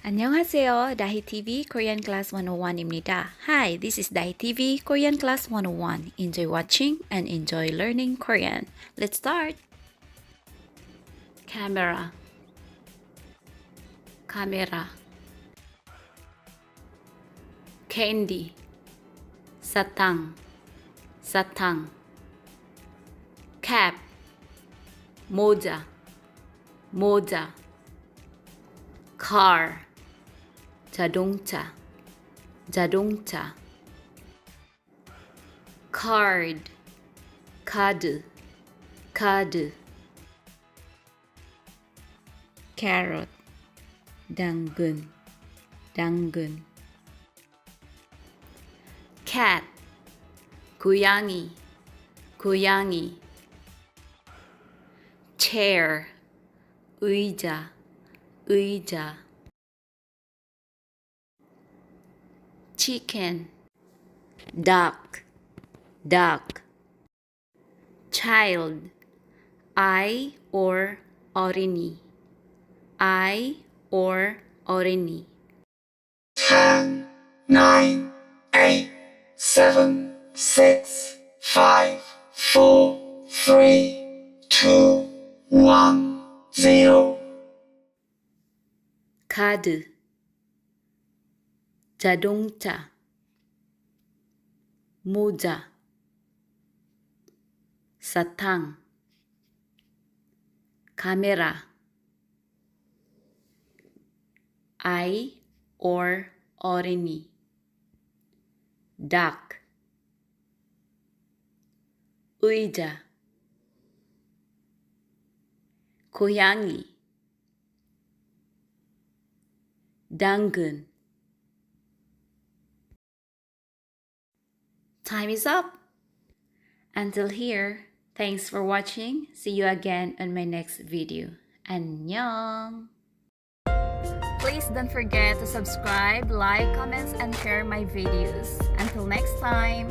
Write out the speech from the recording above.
안녕하세요. 다희TV Korean Class 101입니다. Hi, this is 다희TV Korean Class 101. Enjoy watching and enjoy learning Korean. Let's start. Camera, camera. Candy, 사탕, 사탕. Cap, 모자, 모자. Car, 자동차, 자동차. Card, 카드, 카드. Carrot, 당근, 당근. Cat, 고양이, 고양이. Chair, 의자, 의자. Chicken, duck, duck. Child, I or 어린이, I or 어린이. 10, 9, 8, 7, 6, 5, 4, 3, 2, 1, 0. 카드, 자동차, 모자, 사탕, 카메라. I or 어린이. Duck, 의자, 고양이. 당근. Time is up. Until here, thanks for watching. See you again on my next video. 안녕. Please don't forget to subscribe, like, comments, and share my videos. Until next time.